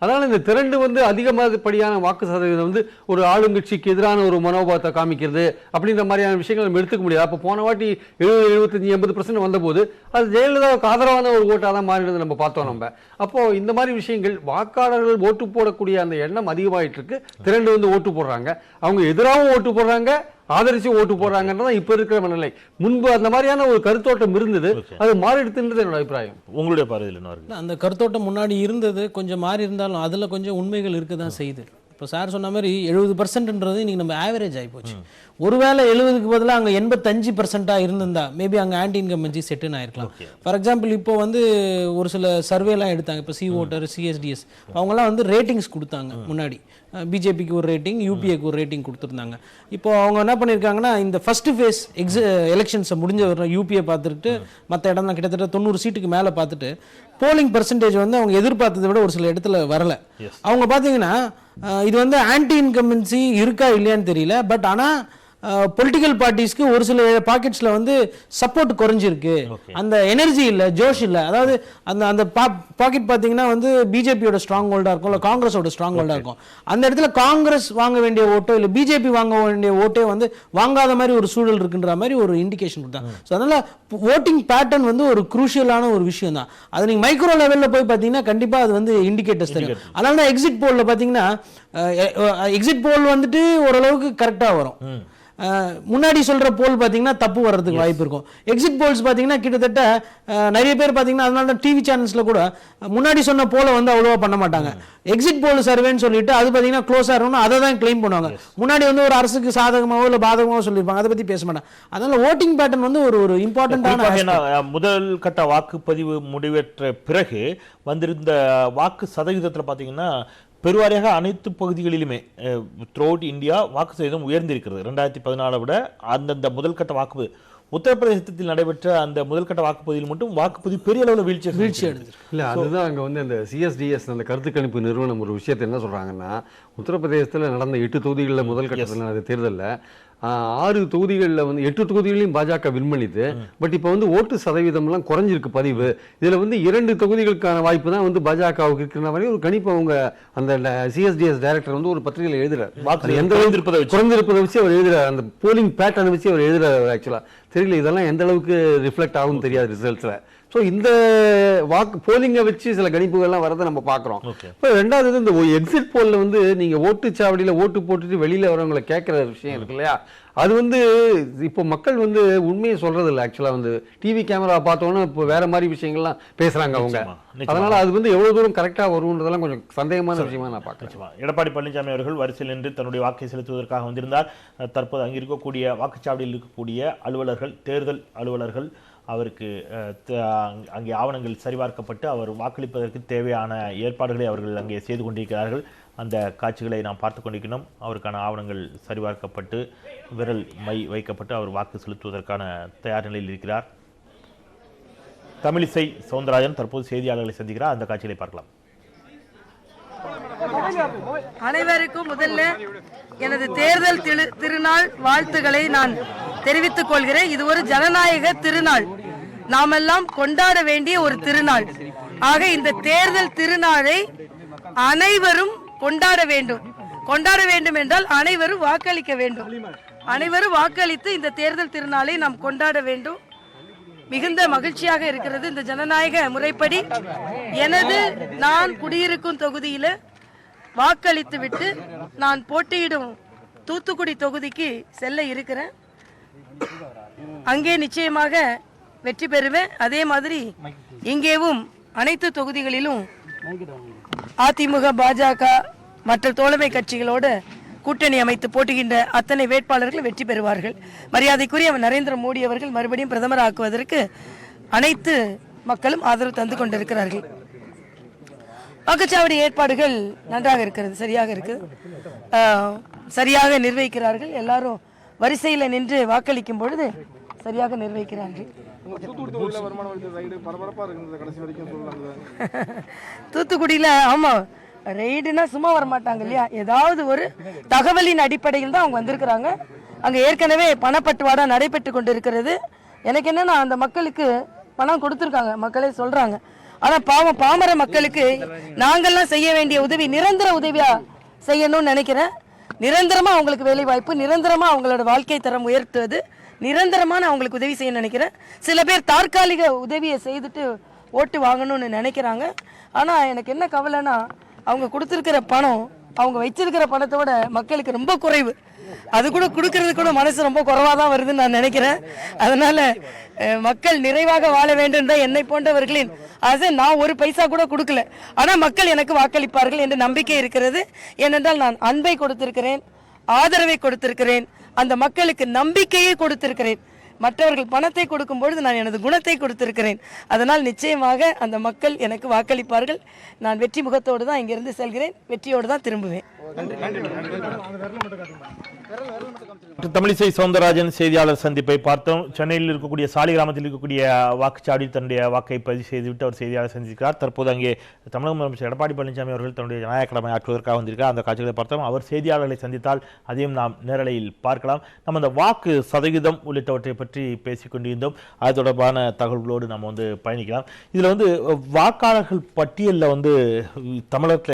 அதனால இந்த திரண்டு வந்து அதிகமாகப்படியான வாக்கு சதவீதம் வந்து ஒரு ஆளுங்கட்சிக்கு எதிரான ஒரு மனோபாவத்தை காமிக்கிறது அப்படின்ற மாதிரியான விஷயங்கள் நம்ம எடுத்துக்க முடியாது. அப்போ போன வாட்டி 70-75-80% வந்தபோது அது ஜெயலலிதாவுக்கு ஆதரவான ஒரு ஓட்டாக தான் மாறினது நம்ம பார்த்தோம். நம்ம அப்போ இந்த மாதிரி விஷயங்கள் வாக்காளர்கள் ஓட்டு போடக்கூடிய அந்த எண்ணம் அதிகமாயிட்டு இருக்கு. திரண்டு வந்து ஓட்டு போடுறாங்க, அவங்க எதிராகவும் ஓட்டு போடுறாங்க, ஆதரிச்சு ஓட்டு போடுறாங்கன்றதான் இப்ப இருக்கிற மனநிலை. முன்பு அந்த மாதிரியான ஒரு கருத்தோட்டம் இருந்தது, அது மாறிடுதுன்றது என்னோட அபிப்பிராயம். உங்களுடைய பார்வையில் என்ன இருக்கு? அந்த கருத்தோட்டம் முன்னாடி இருந்தது, கொஞ்சம் மாறி இருந்தாலும் அதில் கொஞ்சம் உண்மைகள் இருக்க தான் செய்யுது. இப்போ சார் சொன்ன மாதிரி 70%ன்றது இன்னைக்கு நம்ம ஆவரேஜ் ஆகி போச்சு. ஒருவேளை 70க்கு பதிலாக அங்கே 85% இருந்திருந்தா மேபி அங்கே ஆன்டி இன்கம்பன்சி செட்டுன்னு ஆயிருக்கலாம். ஃபார் எக்ஸாம்பிள் இப்போ வந்து ஒரு சில சர்வேலாம் எடுத்தாங்க. இப்போ சி ஓட்டர், சிஎஸ்டிஎஸ் அவங்கெல்லாம் வந்து ரேட்டிங்ஸ் கொடுத்தாங்க. முன்னாடி பிஜேபிக்கு ஒரு ரேட்டிங், யூபிஏக்கு ஒரு ரேட்டிங் கொடுத்துருந்தாங்க. இப்போ அவங்க என்ன பண்ணியிருக்காங்கன்னா, இந்த ஃபர்ஸ்ட் ஃபேஸ் எலெக்ஷன்ஸை முடிஞ்ச யூபிஏ பார்த்துட்டு மற்ற இடம்லாம் கிட்டத்தட்ட 90 சீட்டுக்கு மேலே பார்த்துட்டு போலிங் பர்சன்டேஜ் வந்து அவங்க எதிர்பார்த்ததை விட ஒரு சில இடத்துல வரல. அவங்க பார்த்தீங்கன்னா இது வந்து ஆன்டி இன்கம்பன்சி இருக்கா இல்லையான்னு தெரியல, பட் ஆனால் பொலிட்டிக்கல் பார்ட்டிஸ்க்கு ஒரு சில பாக்கெட்ஸில் வந்து சப்போர்ட் குறைஞ்சிருக்கு, அந்த எனர்ஜி இல்லை, ஜோஷ் இல்லை. அதாவது அந்த அந்த பாக்கெட் பார்த்தீங்கன்னா வந்து பிஜேபியோட ஸ்ட்ராங் ஹோல்டாக இருக்கும், இல்லை காங்கிரஸோட ஸ்ட்ராங் ஹோல்டாக இருக்கும். அந்த இடத்துல காங்கிரஸ் வாங்க வேண்டிய ஓட்டோ இல்லை பிஜேபி வாங்க வேண்டிய ஓட்டே வந்து வாங்காத மாதிரி ஒரு சூழல் இருக்குன்ற மாதிரி ஒரு இண்டிகேஷன் கொடுத்தாங்க. ஸோ அதனால ஓட்டிங் பேட்டர்ன் வந்து ஒரு குரூஷியலான ஒரு விஷயம் தான். அது நீங்கள் மைக்ரோ லெவலில் போய் பார்த்தீங்கன்னா கண்டிப்பாக அது வந்து இண்டிகேட்டர்ஸ் தெரியும். அதனால தான் எக்ஸிட் போலில் பார்த்தீங்கன்னா எக்ஸிட் போல் வந்துட்டு ஓரளவுக்கு கரெக்டாக வரும். முன்னாடி சொல்ற போல் பார்த்தீங்கன்னா தப்பு வர்றதுக்கு வாய்ப்பு இருக்கும். எக்ஸிட் போல்ஸ் பார்த்தீங்கன்னா கிட்டத்தட்ட நிறைய பேர் பார்த்தீங்கன்னா அதனால டிவி சேனல்ஸ்ல கூட முன்னாடி சொன்ன போல வந்து அவ்வளோவா பண்ண மாட்டாங்க. எக்ஸிட் போல் சர்வேன்னு சொல்லிட்டு அது பார்த்தீங்கன்னா க்ளோஸாக இருக்கணும், அதை தான் கிளைம் பண்ணுவாங்க. முன்னாடி வந்து ஒரு அரசுக்கு சாதகமாவோ இல்லை பாதகமாவோ சொல்லியிருப்பாங்க, அதை பற்றி பேச மாட்டாங்க. அதனால ஓட்டிங் பேட்டர்ன் வந்து ஒரு இம்பார்ட்டன்டான முதல் கட்ட வாக்குப்பதிவு முடிவற்ற பிறகு வந்திருந்த வாக்கு சதவீதத்தில் பார்த்தீங்கன்னா பெருவாரியாக அனைத்து பகுதிகளிலுமே த்ரூஅவுட் இந்தியா வாக்கு சதவீதம் உயர்ந்திருக்கிறது 2014 விட. அந்தந்த முதல் கட்ட வாக்குப்பதிவு உத்தரப்பிரதேசத்தில் நடைபெற்ற அந்த முதல் கட்ட வாக்குப்பதிவில் மட்டும் வாக்குப்பதிவு பெரிய அளவில் வீழ்ச்சி அடைஞ்சு இல்லை. அதுதான் அங்கே வந்து அந்த சிஎஸ்டிஎஸ் அந்த கருத்து கணிப்பு நிறுவனம் ஒரு விஷயத்தை என்ன சொல்கிறாங்கன்னா, உத்தரப்பிரதேசத்தில் நடந்த 8 தொகுதிகளில் முதல் கட்டத்தில் நடந்த தேர்தலில் 6 தொகுதிகளில் வந்து 8 தொகுதிகளையும் பாஜக வின் பண்ணிது. பட் இப்போ வந்து ஓட்டு சதவீதம்லாம் குறைஞ்சிருக்கு பதிவு. இதில் வந்து 2 தொகுதிகளுக்கான வாய்ப்பு தான் வந்து பாஜகவுக்கு இருக்கிற மாதிரி ஒரு கணிப்பு அவங்க அந்த சிஎஸ்டிஎஸ் டைரக்டர் வந்து ஒரு பத்திரிகையில் எழுதுறாரு. எந்த குறைந்திருப்பதை வச்சு அவர் எழுதுறாரு, அந்த போலிங் பேட்டர்னை வச்சு அவர் எழுதுறாரு. ஆக்சுவலாக தெரியல இதெல்லாம் எந்த அளவுக்கு ரிஃப்ளெக்ட் ஆகும்னு தெரியாது ரிசல்ட்ஸில். ஸோ இந்த வாக்கு போலிங்கை வச்சு சில கணிப்புகள்லாம் வரதை நம்ம பார்க்குறோம். இப்போ ரெண்டாவது இந்த எக்ஸிட் போலில் வந்து நீங்கள் ஓட்டுச்சாவடியில் ஓட்டு போட்டுட்டு வெளியில் வரவங்களை கேட்குற விஷயம் இருக்கு இல்லையா, அது வந்து இப்போ மக்கள் வந்து உண்மையை சொல்றது இல்லை. ஆக்சுவலாக வந்து டிவி கேமரா பார்த்தோன்னா இப்போ வேற மாதிரி விஷயங்கள்லாம் பேசுகிறாங்க அவங்க. அதனால அது வந்து எவ்வளோ தூரம் கரெக்டாக வரும்ன்றதெல்லாம் கொஞ்சம் சந்தேகமான விஷயமா நான் பார்க்குறேன். எடப்பாடி பழனிசாமி அவர்கள் வரிசையில் நின்று தன்னுடைய வாக்கை செலுத்துவதற்காக வந்திருந்தார். தற்போது அங்கே இருக்கக்கூடிய வாக்குச்சாவடியில் இருக்கக்கூடிய அலுவலர்கள், தேர்தல் அலுவலர்கள் அவருக்கு அங்கே ஆவணங்கள் சரிபார்க்கப்பட்டு அவர் வாக்களிப்பதற்கு தேவையான ஏற்பாடுகளை அவர்கள் அங்கே செய்து கொண்டிருக்கிறார்கள். அந்த காட்சிகளை நாம் பார்த்து கொண்டிருக்கிறோம். அவருக்கான ஆவணங்கள் சரிபார்க்கப்பட்டு விரல் மை வைக்கப்பட்டு அவர் வாக்கு செலுத்துவதற்கான தயார் நிலையில் இருக்கிறார். தமிழிசை சவுந்தரராஜன் தற்போது செய்தியாளர்களை சந்திக்கிறார். அந்த காட்சிகளை பார்க்கலாம். அனைவருக்கும் முதல்ல எனது தேர்தல் திருநாள் வாழ்த்துக்களை நான் தெரிவித்துக் கொள்கிறேன். இது ஒரு ஜனநாயக திருநாள், நாமெல்லாம் கொண்டாட வேண்டிய ஒரு திருநாள். ஆக இந்த தேர்தல் திருநாளை அனைவரும் கொண்டாட வேண்டும். கொண்டாட வேண்டும் என்றால் அனைவரும் வாக்களிக்க வேண்டும். அனைவரும் வாக்களித்து இந்த தேர்தல் திருநாளை நாம் கொண்டாட வேண்டும். மிகுந்த மகிழ்ச்சியாக இருக்கிறது. இந்த ஜனநாயக முறைப்படி நான் குடியிருக்கும் தொகுதியில் வாக்களித்து விட்டு நான் போட்டியிடும் தூத்துக்குடி தொகுதிக்கு செல்ல இருக்கிறேன். அங்கே நிச்சயமாக வெற்றி பெறுவேன். அதே மாதிரி இங்கேவும் அனைத்து தொகுதிகளிலும் அதிமுக, பாஜக மற்ற தோழமை கட்சிகளோடு கூட்டணி அமைத்து போட்டுகின்ற அத்தனை வேட்பாளர்கள் வெற்றி பெறுவார்கள். மரியாதைக்குரிய நரேந்திர மோடி அவர்கள் மறுபடியும் பிரதமர் ஆக்குவதற்கு அனைத்து மக்களும் ஆதரவு தந்து கொண்டிருக்கிறார்கள். வாக்குச்சாவடி ஏற்பாடுகள் நன்றாக இருக்கிறது, சரியாக இருக்குது, சரியாக நிர்வகிக்கிறார்கள். எல்லாரும் வரிசையில் நின்று வாக்களிக்கும் பொழுது சரியாக நிர்வகிக்கிறார்கள். தூத்துக்குடியில் ஆமா ரெய்டுனா சும்மா வர மாட்டாங்க இல்லையா, ஏதாவது ஒரு தகவலின் அடிப்படையில் தான் அவங்க வந்திருக்கிறாங்க. அங்கே ஏற்கனவே பணப்பட்டுவாடா நடைபெற்று கொண்டு இருக்கிறது. எனக்கு என்னன்னா அந்த மக்களுக்கு பணம் கொடுத்துருக்காங்க, மக்களே சொல்றாங்க. ஆனா பாவம் பாமர மக்களுக்கு நாங்கெல்லாம் செய்ய வேண்டிய உதவி நிரந்தர உதவியா செய்யணும்னு நினைக்கிறேன். நிரந்தரமா அவங்களுக்கு வேலை வாய்ப்பு, நிரந்தரமா அவங்களோட வாழ்க்கை தரம் உயர்த்துவது, நிரந்தரமான அவங்களுக்கு உதவி செய்ய நினைக்கிறேன். சில பேர் தற்காலிக உதவியை செய்துட்டு ஓட்டு வாங்கணும்னு நினைக்கிறாங்க. ஆனா எனக்கு என்ன கவலைன்னா, அவங்க கொடுத்துருக்கிற பணம் அவங்க வச்சிருக்கிற பணத்தோட மக்களுக்கு ரொம்ப குறைவு. அது கூட கொடுக்கறது கூட மனசு ரொம்ப குறைவா தான் வருதுன்னு நான் நினைக்கிறேன். அதனால மக்கள் நிறைவாக வாழ வேண்டும் தான் என்னை போன்றவர்களின் அது. நான் ஒரு பைசா கூட கொடுக்கல, ஆனா மக்கள் எனக்கு வாக்களிப்பார்கள் என்ற நம்பிக்கை இருக்கிறது. ஏனென்றால் நான் அன்பை கொடுத்திருக்கிறேன், ஆதரவை கொடுத்திருக்கிறேன், அந்த மக்களுக்கு நம்பிக்கையை கொடுத்திருக்கிறேன். மற்றவர்கள் பணத்தை கொடுக்கும் பொழுது நான் எனது குணத்தை கொடுத்திருக்கிறேன். அதனால் நிச்சயமாக அந்த மக்கள் எனக்கு வாக்களிப்பார்கள். நான் வெற்றி முகத்தோடு தான் இங்கிருந்து செல்கிறேன், வெற்றியோடு தான் திரும்புவேன். தமிழிசை சவுந்தரராஜன் செய்தியாளர் சந்திப்பை பார்த்தோம். சென்னையில் இருக்கக்கூடிய சாலிகிராமத்தில் இருக்கக்கூடிய வாக்குச்சாவடியில் தன்னுடைய வாக்கை பதிவு செய்துவிட்டு அவர் செய்தியாளர் சந்திக்கிறார். தற்போது அங்கே தமிழக முதலமைச்சர் எடப்பாடி பழனிசாமி அவர்கள் தன்னுடைய ஜனநாயக கடமை ஆற்றுவதற்காக வந்திருக்கார். அந்த காட்சிகளை பார்த்தோம். அவர் செய்தியாளர்களை சந்தித்தால் அதையும் நாம் நேரலையில் பார்க்கலாம். நம்ம அந்த வாக்கு சதவீதம் உள்ளிட்டவற்றை பற்றி பேசிக் கொண்டிருந்தோம். அது தொடர்பான தகவல்களோடு நம்ம பயணிக்கலாம். இதில் வாக்காளர்கள் பட்டியலில் தமிழகத்தில்